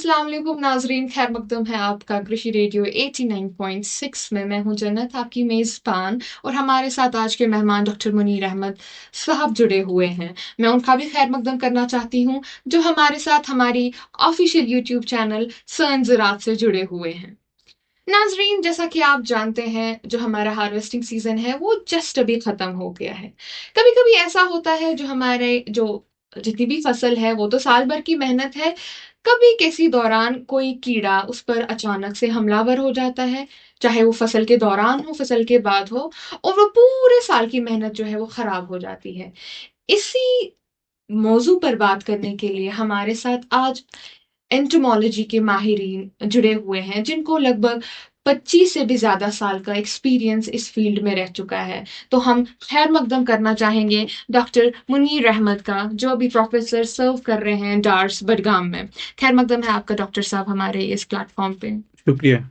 अस्सलाम वालेकुम नाज़रीन, खैर मकदम है आपका कृषि रेडियो 89.6 में। मैं हूँ जन्नत, आपकी मेज़बान, और हमारे साथ आज के मेहमान डॉक्टर मुनीर अहमद साहब जुड़े हुए हैं। मैं उनका भी खैर मकदम करना चाहती हूँ, जो हमारे साथ हमारी ऑफ़िशियल यूट्यूब चैनल सन ज़राअत से जुड़े हुए हैं। नाज़रीन, जैसा कि आप जानते हैं, जो हमारा हार्वेस्टिंग सीज़न है, वो जस्ट अभी ख़त्म हो गया है। कभी-कभी ऐसा होता है, जो हमारे जो जितनी भी फसल है, वो तो साल भर की मेहनत है। कभी किसी दौरान कोई कीड़ा उस पर अचानक से हमलावर हो जाता है, चाहे वो फसल के दौरान हो, फसल के बाद हो, और वो पूरे साल की मेहनत जो है, वो ख़राब हो जाती है। इसी मौज़ू पर बात करने के लिए हमारे साथ आज एंटोमोलॉजी के माहिरीन जुड़े हुए हैं, जिनको लगभग 25 से भी ज़्यादा साल का एक्सपीरियंस इस फ़ील्ड में रह चुका है। तो हम खैर मकदम करना चाहेंगे डॉक्टर मुनीर अहमद का, जो अभी प्रोफ़ेसर सर्व कर रहे हैं डार्स बडगाम में। खैर मकदम है आपका डॉक्टर साहब हमारे इस प्लेटफ़ॉर्म पे। शुक्रिया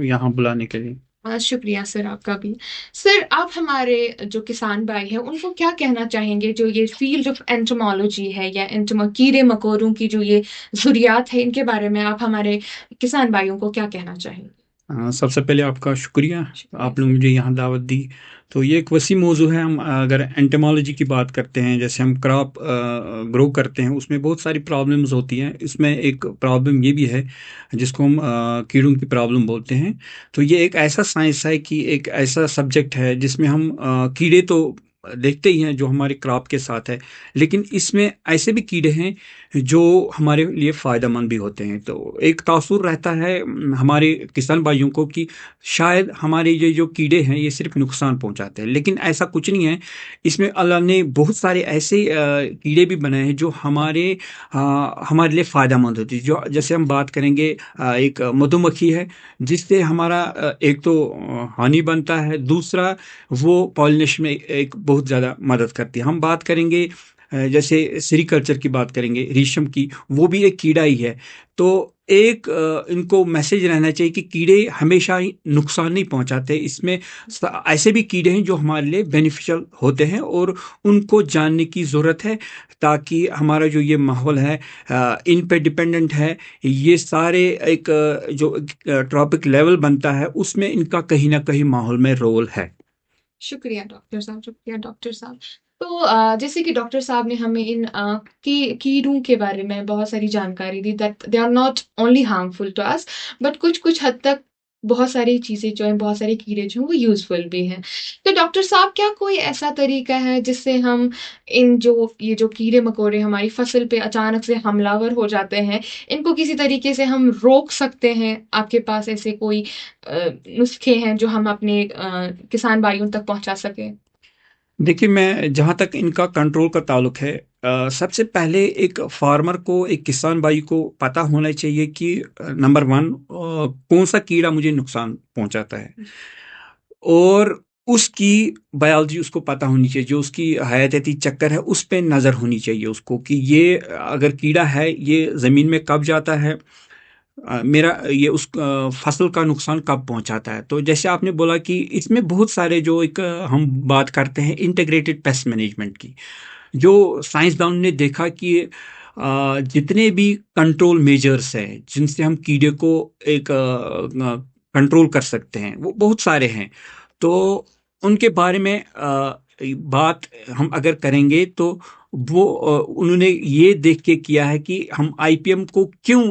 यहाँ बुलाने के लिए। शुक्रिया सर आपका भी। सर, आप हमारे जो किसान भाई हैं, उनको क्या कहना चाहेंगे, जो ये फ़ील्ड ऑफ़ एंटोमोलॉजी है या कीड़े-मकोड़ों की जो ये ज़ुर्रियात है, इनके बारे में आप हमारे किसान भाइयों को क्या कहना चाहेंगे? सबसे पहले आपका शुक्रिया, शुक्रिया आपने सर। मुझे यहाँ दावत दी। तो ये एक वसी मौजू है। हम अगर एंटेमोलॉजी की बात करते हैं, जैसे हम क्रॉप ग्रो करते हैं, उसमें बहुत सारी प्रॉब्लम्स होती हैं। इसमें एक प्रॉब्लम ये भी है जिसको हम कीड़ों की प्रॉब्लम बोलते हैं। तो ये एक ऐसा साइंस है कि एक ऐसा सब्जेक्ट है जिसमें हम कीड़े तो देखते ही हैं जो हमारे क्रॉप के साथ है, लेकिन इसमें ऐसे भी कीड़े हैं जो हमारे लिए फ़ायदेमंद भी होते हैं। तो एक तासुर रहता है हमारे किसान भाइयों को कि शायद हमारे ये जो कीड़े हैं ये सिर्फ नुकसान पहुंचाते हैं, लेकिन ऐसा कुछ नहीं है। इसमें अल्लाह ने बहुत सारे ऐसे कीड़े भी बनाए हैं जो हमारे लिए फ़ायदेमंद होती है। जो जैसे हम बात करेंगे, एक मधुमक्खी है जिससे हमारा एक तो हानि बनता है, दूसरा वो पॉलिनेशन में एक बहुत ज़्यादा मदद करती है। हम बात करेंगे जैसे सेरीकल्चर की बात करेंगे, रेशम की, वो भी एक कीड़ा ही है। तो एक इनको मैसेज रहना चाहिए कि कीड़े हमेशा ही नुकसान नहीं पहुंचाते। इसमें ऐसे भी कीड़े हैं जो हमारे लिए बेनिफिशियल होते हैं और उनको जानने की ज़रूरत है, ताकि हमारा जो ये माहौल है इन पे डिपेंडेंट है। ये सारे एक जो ट्रॉपिक लेवल बनता है उसमें इनका कहीं ना कहीं माहौल में रोल है। शुक्रिया डॉक्टर साहब, शुक्रिया डॉक्टर साहब। तो जैसे कि डॉक्टर साहब ने हमें इन कीड़ों के बारे में बहुत सारी जानकारी दी, that they are not only harmful to us, but कुछ हद तक बहुत सारी चीज़ें जो हैं, बहुत सारे कीड़े जो हैं, वो यूज़फुल भी हैं। तो डॉक्टर साहब, क्या कोई ऐसा तरीका है जिससे हम ये जो कीड़े-मकोड़े हमारी फसल पे अचानक से हमलावर हो जाते हैं, इनको किसी तरीके से हम रोक सकते हैं? आपके पास ऐसे कोई नुस्खे हैं जो हम अपने किसान भाइयों तक पहुंचा सकें? देखिए, मैं जहाँ तक इनका कंट्रोल का ताल्लुक है, सबसे पहले एक फार्मर को, एक किसान भाई को पता होना चाहिए कि नंबर वन, कौन सा कीड़ा मुझे नुकसान पहुंचाता है, और उसकी बायोलॉजी उसको पता होनी चाहिए। जो उसकी हयातियाती चक्कर है उस पे नज़र होनी चाहिए उसको कि ये अगर कीड़ा है ये ज़मीन में कब जाता है, मेरा ये उस फसल का नुकसान कब पहुंचाता है। तो जैसे आपने बोला कि इसमें बहुत सारे जो एक हम बात करते हैं इंटीग्रेटेड पेस्ट मैनेजमेंट की, जो साइंसदान ने देखा कि जितने भी कंट्रोल मेजर्स हैं जिनसे हम कीड़े को एक कंट्रोल कर सकते हैं, वो बहुत सारे हैं। तो उनके बारे में बात हम अगर करेंगे तो वो उन्होंने ये देख के किया है कि हम आईपीएम को क्यों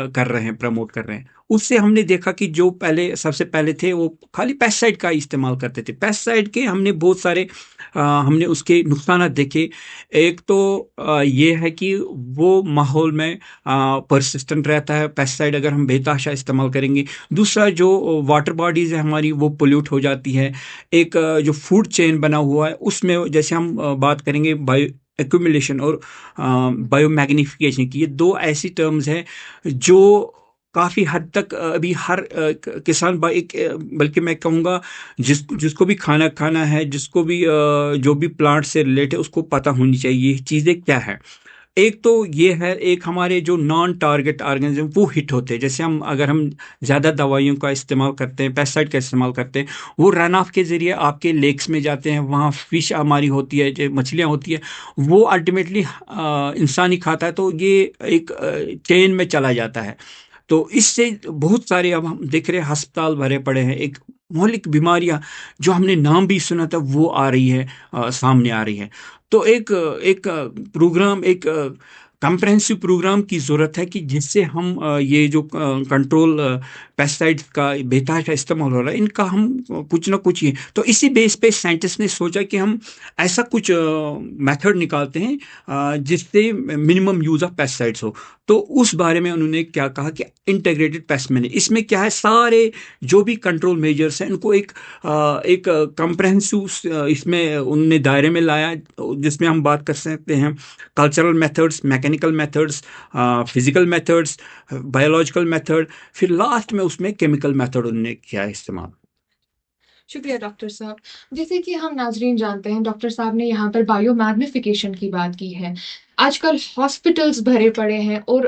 कर रहे हैं, प्रमोट कर रहे हैं। उससे हमने देखा कि जो पहले सबसे पहले थे वो खाली पेस्टिसाइड का इस्तेमाल करते थे। पेस्टिसाइड के हमने बहुत सारे हमने उसके नुकसान देखे। एक तो ये है कि वो माहौल में परसिस्टेंट रहता है पेस्टिसाइड अगर हम बेतहाशा इस्तेमाल करेंगे। दूसरा, जो वाटर बॉडीज़ है हमारी वो पोल्यूट हो जाती है। एक जो फूड चेन बना हुआ है उसमें जैसे हम बात करेंगे बायो एक्यूमुलेशन और बायो मैग्निफिकेशन की, ये दो ऐसी टर्म्स हैं जो काफ़ी हद तक अभी हर किसान भाई बल्कि मैं कहूँगा जिसको भी खाना खाना है, जिसको भी जो भी प्लांट से रिलेटेड उसको पता होनी चाहिए ये चीज़ें क्या है। एक तो ये है, एक हमारे जो नॉन टारगेट ऑर्गेनिज्म वो हिट होते हैं। जैसे अगर हम ज़्यादा दवाइयों का इस्तेमाल करते हैं, पेस्टिसाइड का इस्तेमाल करते हैं, वो रन ऑफ के ज़रिए आपके लेक्स में जाते हैं, वहाँ फिश हमारी होती है, जो मछलियाँ होती है, वो अल्टीमेटली इंसान ही खाता है, तो ये एक चेन में चला जाता है। तो इससे बहुत सारे अब हम देख रहे हैं अस्पताल भरे पड़े हैं, एक मौलिक बीमारियां जो हमने नाम भी सुना था वो आ रही है, सामने आ रही है। तो एक एक प्रोग्राम, एक कंप्रहेंसिव प्रोग्राम की ज़रूरत है कि जिससे हम ये जो कंट्रोल पेस्टिसाइड्स का बेतहाशा इस्तेमाल हो रहा है, इनका हम कुछ ना कुछ ये, तो इसी बेस पे साइंटिस्ट ने सोचा कि हम ऐसा कुछ मेथड निकालते हैं जिससे मिनिमम यूज़ ऑफ पेस्टिसाइड्स हो। तो उस बारे में उन्होंने क्या कहा कि इंटीग्रेटेड पेस्ट मैनेजमेंट, इसमें क्या है, सारे जो भी कंट्रोल मेजर्स हैं उनको एक कंप्रहेंसिव इसमें उनने दायरे में लाया, जिसमें हम बात कर सकते हैं cultural methods, mechanical methods, physical methods, biological method, फिर लास्ट में उसमें केमिकल मेथड उन्होंने किया इस्तेमाल। शुक्रिया डॉक्टर साहब। जैसे कि हम नाज़रीन जानते हैं, डॉक्टर साहब ने यहाँ पर बायोमैग्निफिकेशन की बात की है। आजकल हॉस्पिटल्स भरे पड़े हैं और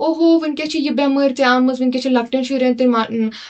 ओहो वुनकस छ ये बेमारी ते आमज, वुनकस छ लॉकडाउन शुरन ते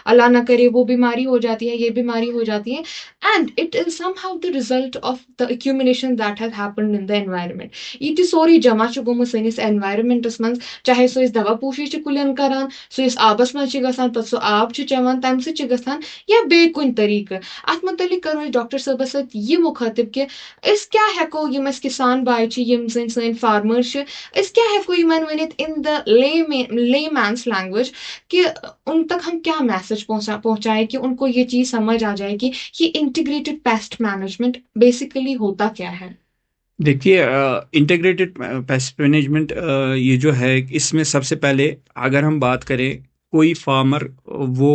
अल्लाह ना करे वो बीमारी हो जाती है, ये बीमारी हो जाती है। And it is somehow the result of the accumulation that has happened in the environment. ये ते सोरी जमा छ गोमुत सनिस environmentस मंज, चाहे सो इस दवा पोशी छ कुलियन करान, सो इस आबस मंज छ गसान, पत सो आब छ चेवान, तम से छ गसान या बे कुन तरीके। अत मुतलिक करो डॉक्टर साहब सत ये मुखातिब कि इस क्या हेको यम अस किसान बाय छ, यम सन फार्मर्स छ, इस क्या हेको यमन वनित इन द लेमैन्स लैंग्वेज कि उन तक हम क्या मैसेज पहुंचाए कि उनको ये चीज समझ आ जाए कि ये इंटीग्रेटेड पेस्ट मैनेजमेंट बेसिकली होता क्या है। देखिए, इंटीग्रेटेड पेस्ट मैनेजमेंट ये जो है, इसमें सबसे पहले अगर हम बात करें, कोई फार्मर वो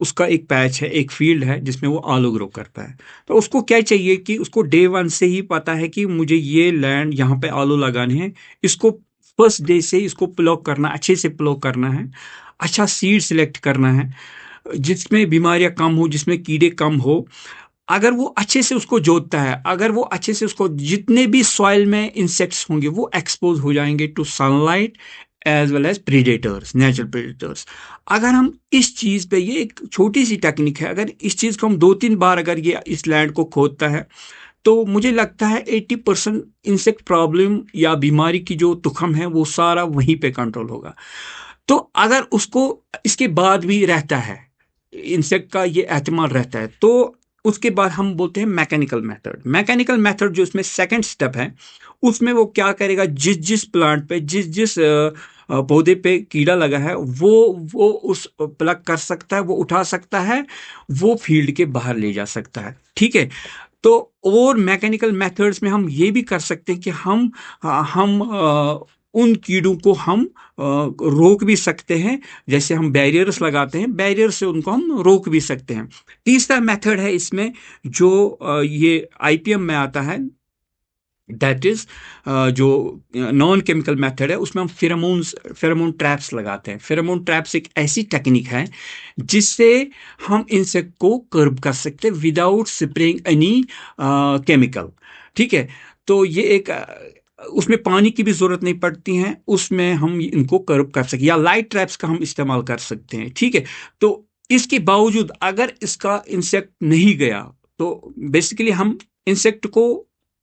उसका एक पैच है, एक फील्ड है जिसमें वो आलू ग्रो करता है। तो उसको क्या चाहिए कि उसको डे वन से ही पता है कि मुझे ये लैंड यहाँ पे आलू लगाने हैं, इसको फर्स्ट डे से इसको प्लॉ करना, अच्छे से प्लॉ करना है, अच्छा सीड सिलेक्ट करना है जिसमें बीमारियां कम हो, जिसमें कीड़े कम हो। अगर वो अच्छे से उसको जोतता है, अगर वो अच्छे से उसको, जितने भी सॉइल में इंसेक्ट्स होंगे वो एक्सपोज हो जाएंगे to sunlight as well as predators, natural predators. अगर हम इस चीज़ पे, ये एक छोटी सी टेक्निक है, अगर इस चीज़ को हम 2-3 बार अगर ये इस लैंड को खोदता है, तो मुझे लगता है 80% इंसेक्ट प्रॉब्लम या बीमारी की जो तुखम है वो सारा वहीं पे कंट्रोल होगा। तो अगर उसको इसके बाद भी रहता है, इंसेक्ट का ये एहतमाल रहता है, तो उसके बाद हम बोलते हैं मैकेनिकल मेथड। मैकेनिकल मेथड जो इसमें सेकंड स्टेप है, उसमें वो क्या करेगा, जिस जिस प्लांट पे, जिस जिस पौधे पे कीड़ा लगा है, वो उस प्लग कर सकता है, वो उठा सकता है, वो फील्ड के बाहर ले जा सकता है। ठीक है। तो और मैकेनिकल मेथड्स में हम ये भी कर सकते हैं कि हम उन कीड़ों को हम रोक भी सकते हैं, जैसे हम बैरियर्स लगाते हैं, बैरियर से उनको हम रोक भी सकते हैं। तीसरा मेथड है इसमें जो ये आईपीएम में आता है, दैट इज जो नॉन केमिकल मेथड है, उसमें हम फेरोमोन ट्रैप्स लगाते हैं। फेरोमोन ट्रैप्स एक ऐसी टेक्निक है जिससे हम इंसेक्ट को कर्ब कर सकते हैं विदाउट स्प्रेइंग एनी केमिकल। ठीक है। तो ये एक उसमें पानी की भी जरूरत नहीं पड़ती है, उसमें हम इनको कर्ब कर सकते, या लाइट ट्रैप्स का हम इस्तेमाल कर सकते हैं। ठीक है। तो इसके बावजूद अगर इसका इंसेक्ट नहीं गया, तो बेसिकली हम इंसेक्ट को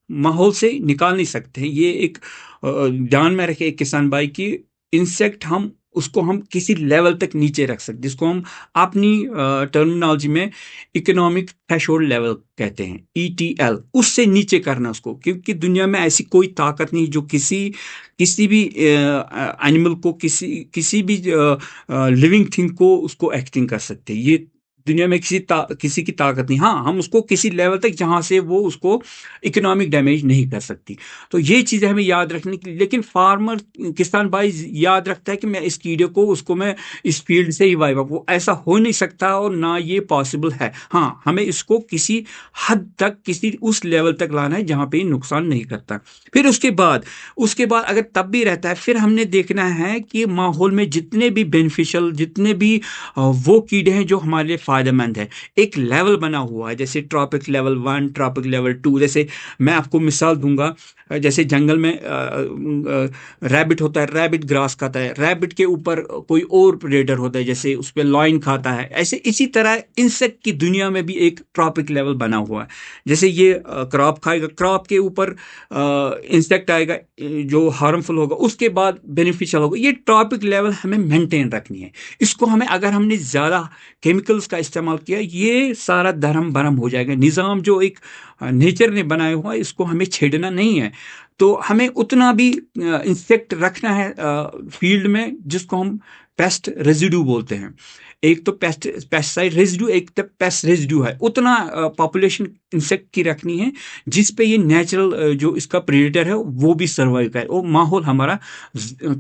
माहौल से निकाल नहीं सकते हैं। ये एक ध्यान में रखे एक किसान भाई की, इंसेक्ट हम उसको हम किसी लेवल तक नीचे रख सकते, जिसको हम अपनी टर्मिनोलॉजी में इकोनॉमिक थ्रेशोल्ड लेवल कहते हैं, ETL, उससे नीचे करना उसको, क्योंकि दुनिया में ऐसी कोई ताकत नहीं जो किसी भी एनिमल को, किसी भी लिविंग थिंग को उसको एक्टिंग कर सकते। ये दुनिया में किसी की ताकत नहीं। हाँ, हम उसको किसी लेवल तक जहां से वो उसको इकोनॉमिक डैमेज नहीं कर सकती। तो ये चीज़ें हमें याद रखने की, लेकिन फार्मर, किसान भाई याद रखता है कि मैं इस कीड़े को, उसको मैं इस फील्ड से ही वाइप, वो ऐसा हो नहीं सकता और ना ये पॉसिबल है। हाँ, हमें इसको किसी हद तक, किसी उस लेवल तक लाना है जहां पे ये नुकसान नहीं करता। फिर उसके बाद अगर तब भी रहता है, फिर हमने देखना है कि माहौल में जितने भी बेनिफिशियल, जितने भी वो कीड़े हैं जो हमारे लिए फ़ायदेमंद है। एक लेवल बना हुआ है, जैसे ट्रॉपिक लेवल 1, ट्रॉपिक लेवल 2। जैसे मैं आपको मिसाल दूंगा, जैसे जंगल में रैबिट होता है, रैबिट ग्रास खाता है, रैबिट के ऊपर कोई और प्रेडेटर होता है, जैसे उस पर लॉइन खाता है। ऐसे इसी तरह इंसेक्ट की दुनिया में भी एक ट्रॉपिक लेवल बना हुआ है। जैसे ये क्रॉप खाएगा, क्रॉप के ऊपर इंसेक्ट आएगा जो हार्मफुल होगा, उसके बाद बेनिफिशियल होगा। ये ट्रॉपिक लेवल हमें मेंटेन रखनी है। इसको हमें, अगर हमने ज़्यादा केमिकल्स का इस्तेमाल किया, ये सारा धर्म भरम हो जाएगा। निज़ाम जो एक नेचर ने बनाया हुआ है, इसको हमें छेड़ना नहीं है। तो हमें उतना भी इंसेक्ट रखना है फील्ड में, जिसको हम पेस्ट रेजिड्यू बोलते हैं। एक तो पेस्टिसाइड रेजिड्यू, एक तो पेस्ट रेजिड्यू है। उतना पॉपुलेशन इंसेक्ट की रखनी है जिस पे ये नेचुरल जो इसका प्रेडेटर है वो भी सर्वाइव करे और माहौल हमारा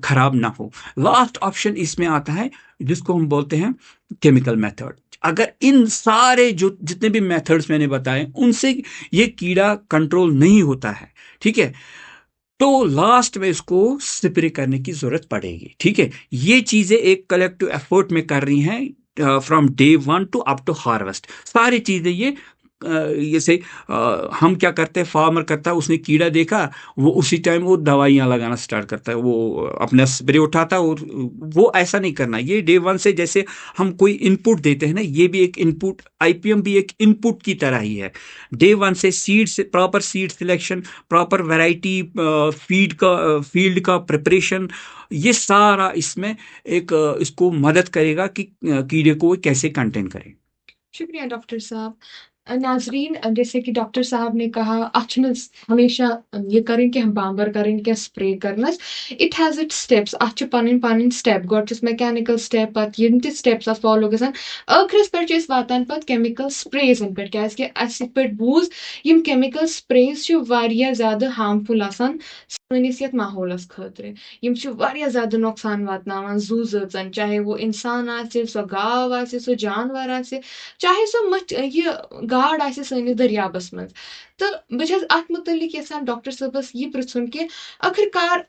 खराब ना हो। लास्ट ऑप्शन इसमें आता है जिसको हम बोलते हैं केमिकल मेथड। अगर इन सारे जो जितने भी मेथड्स मैंने बताए उनसे ये कीड़ा कंट्रोल नहीं होता है, ठीक है, तो लास्ट में इसको स्प्रे करने की जरूरत पड़ेगी। ठीक है, ये चीजें एक कलेक्टिव एफर्ट में कर रही हैं from day 1 to up to harvest. सारी चीजें ये जैसे हम क्या करते हैं, फार्मर करता है, उसने कीड़ा देखा, वो उसी टाइम वो दवाइयाँ लगाना स्टार्ट करता है, वो अपना स्प्रे उठाता है। और वो ऐसा नहीं करना, ये डे 1 से जैसे हम कोई इनपुट देते हैं ना, ये भी एक इनपुट, आईपीएम भी एक इनपुट की तरह ही है। डे 1 से सीड से proper seed selection, proper variety, field का प्रिपरेशन, ये सारा इसमें एक इसको मदद करेगा कि कीड़े को कैसे कंटेन करें। शुक्रिया डॉक्टर साहब। नाज़रीन, जैसे कि डॉक्टर साहब ने कहा, अच न हमेशा ये करें कि हम बाम्बर करें क्या spray Karan's. It has its steps, अच पन स्टेप गोट्स मैकेनिकल स्टेप पत यम ते स्टेप्स फॉलो गसन आखिरस पे इस वातान पत केमिकल स्प्रेजन पे क्या कि अस पे बूज यम केमिकल स्प्रेज छु वारिया ज्यादा हार्मफुल आसान सनिस यत माहौलस खतरे। यम छु वारिया ज्यादा नुकसान वातनावान जू जन, चाहे वो इंसान आसे, सो गाव आसे, सो जानवर आसे, चाहे सो मच ये गाड आसे सनिस दरियाबस मज। तो बस अत मुतलिक यसान डॉक्टर साहबस ये पृछुन कि आखिरकार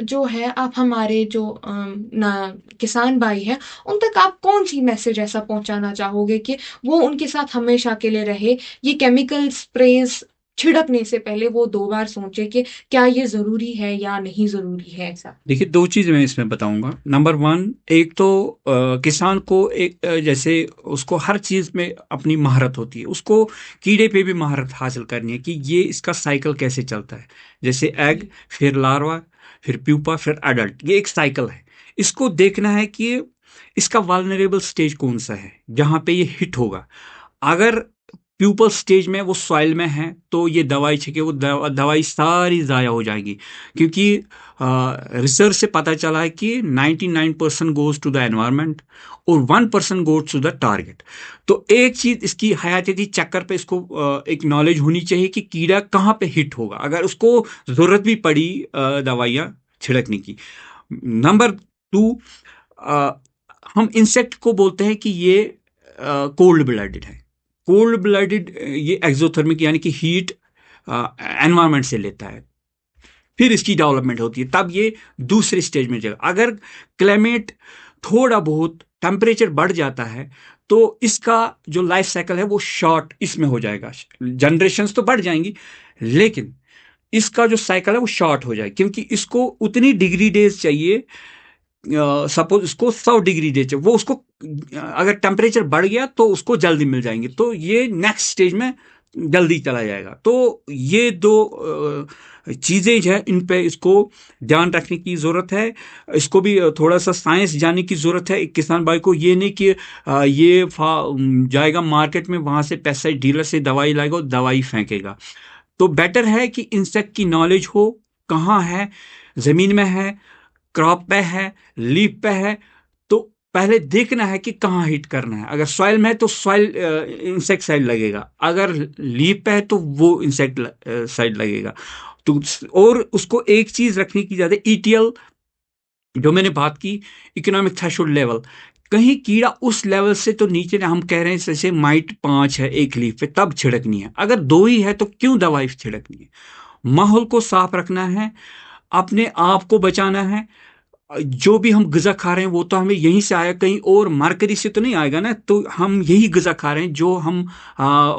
जो है आप हमारे जो किसान भाई हैं उन तक आप कौन सी मैसेज ऐसा पहुंचाना चाहोगे कि वो उनके साथ हमेशा के लिए रहे, ये केमिकल स्प्रेज छिड़कने से पहले वो 2 बार सोचे कि क्या ये जरूरी है या नहीं जरूरी है ऐसा। देखिए, 2 चीज़ मैं इसमें बताऊँगा। नंबर 1, एक तो किसान को एक जैसे उसको हर चीज़ में अपनी महारत होती है, उसको कीड़े पे भी महारत हासिल करनी है कि ये इसका साइकिल कैसे चलता है। जैसे एग, फिर लार्वा, फिर प्यूपा, फिर एडल्ट, ये एक साइकिल है। इसको देखना है कि इसका वल्नरेबल स्टेज कौन-सा है, जहाँ पे ये हिट होगा। अगर प्यूपल स्टेज में वो सॉइल में है तो ये दवाई छिड़के, वो दवाई सारी ज़ाया हो जाएगी। क्योंकि रिसर्च से पता चला है कि 99% गोज टू द एनवायरनमेंट और 1% गोज टू द टारगेट। तो एक चीज़ इसकी हयाती चक्कर पे इसको एक नॉलेज होनी चाहिए कि कीड़ा कहाँ पे हिट होगा, अगर उसको ज़रूरत भी पड़ी दवाइयाँ छिड़कने की। नंबर 2, हम इंसेक्ट को बोलते हैं कि ये कोल्ड ब्लडेड है। कोल्ड ब्लडेड ये एक्सोथर्मिक यानी कि हीट एनवायरनमेंट से लेता है, फिर इसकी डेवलपमेंट होती है, तब ये दूसरे स्टेज में जाएगा। अगर क्लाइमेट थोड़ा बहुत टेम्परेचर बढ़ जाता है तो इसका जो लाइफ साइकिल है वो शॉर्ट इसमें हो जाएगा। जनरेशन्स तो बढ़ जाएंगी लेकिन इसका जो साइकिल है वो शॉर्ट हो जाएगा, क्योंकि इसको उतनी डिग्री डेज चाहिए। सपोज इसको 100 डिग्री डे चाहिए, वो उसको अगर टेम्परेचर बढ़ गया तो उसको जल्दी मिल जाएंगे, तो ये नेक्स्ट स्टेज में जल्दी चला जाएगा। तो ये 2 चीज़ें हैं, इन पे इसको ध्यान रखने की ज़रूरत है। इसको भी थोड़ा सा साइंस जानने की ज़रूरत है। एक किसान भाई को ये नहीं कि ये जाएगा मार्केट में, वहाँ से पेस्टिसाइड डीलर से दवाई लाएगा और दवाई फेंकेगा। तो बेटर है कि इंसेक्ट की नॉलेज हो, कहाँ है, ज़मीन में है, क्रॉप पे है, लीफ पे है, तो पहले देखना है कि कहाँ हिट करना है। अगर सॉइल में है तो सॉइल इंसेक्टिसाइड लगेगा, अगर लीफ पे है तो वो इंसेक्टिसाइड लगेगा। तो और उसको एक चीज रखने की ज्यादा, ईटीएल जो मैंने बात की, इकोनॉमिक थ्रेशोल्ड लेवल, कहीं कीड़ा उस लेवल से तो नीचे हम कह रहे हैं जैसे माइट 5 है एक लीफ पे, तब छिड़कनी है। अगर 2 ही है तो क्यों दवाई छिड़कनी है। माहौल को साफ रखना है, अपने आप को बचाना है, जो भी हम ग़िज़ा खा रहे हैं वो तो हमें यहीं से आया, कहीं और मरकरी से तो नहीं आएगा ना, तो हम यही ग़िज़ा खा रहे हैं जो हम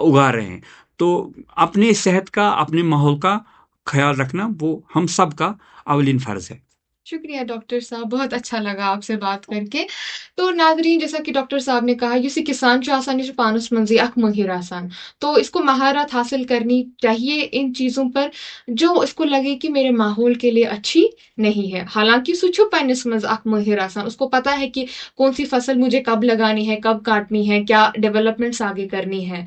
उगा रहे हैं। तो अपने सेहत का, अपने माहौल का ख़्याल रखना वो हम सबका अवलिन फ़र्ज़ है। शुक्रिया डॉक्टर साहब, बहुत अच्छा लगा आपसे बात करके। तो नाज़रीन, जैसा कि डॉक्टर साहब ने कहा, युस यह किसान छु आसान, यह छु पानस मंज़ी अख माहिर आसान। तो इसको महारत हासिल करनी चाहिए इन चीज़ों पर जो इसको लगे कि मेरे माहौल के लिए अच्छी नहीं है। हालाँकि सु छु पन्निस मंज़ अख माहिर आसान, उसको पता है कि कौन-सी फसल मुझे कब लगानी है, कब काटनी है, क्या डेवलपमेंट्स आगे करनी है।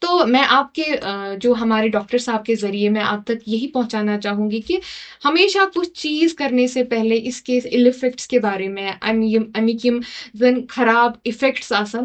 तो मैं आपके जो हमारे डॉक्टर साहब के ज़रिए मैं आप तक यही पहुँचाना चाहूँगी कि हमेशा कुछ चीज़ करने से पहले इसके इल इफ़ेक्ट्स के बारे में अमिक यम ज़न खराब इफ़ेक्ट्स आसन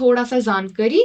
थोड़ा-सा जानकारी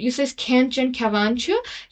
युस अस खेन-चेन खेवान छु,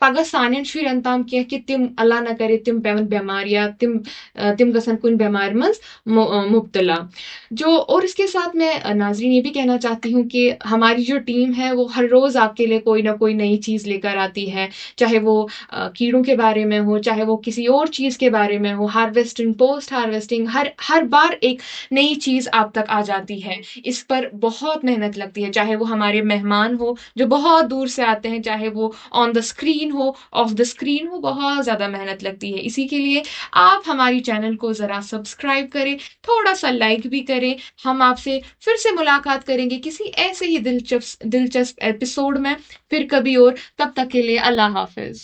पगह सानियन शुरन ताम किंह कि तिम अल्लाह ना करे तिम पेवन बीमार या तिम गसन कुन बीमार मंज मुब्तला। जो और इसके साथ मैं नाज़रीन ये भी कहना चाहती हूँ कि हमारी जो टीम है वो हर रोज़ आपके लिए कोई ना कोई नई चीज़ लेकर आती है। चाहे वो कीड़ों के बारे में हो, चाहे वो किसी और चीज़ के बारे में हो, हार्वेस्टिंग, पोस्ट हार्वेस्टिंग, हर हर बार एक नई चीज़ आप तक आ जाती है। इस पर बहुत मेहनत लगती है, चाहे वो हमारे मेहमान हो जो बहुत दूर से आते हैं, चाहे वो ऑन द स्क्रीन हो, ऑफ द स्क्रीन हो, बहुत ज़्यादा मेहनत लगती है। इसी के लिए आप हमारी चैनल को ज़रा सब्सक्राइब करें, थोड़ा-सा लाइक भी करें। हम आपसे फिर से मुलाकात करेंगे किसी ऐसे ही दिलचस्प दिलचस्प एपिसोड में, फिर कभी और। तब तक के लिए अल्लाह हाफ़िज़।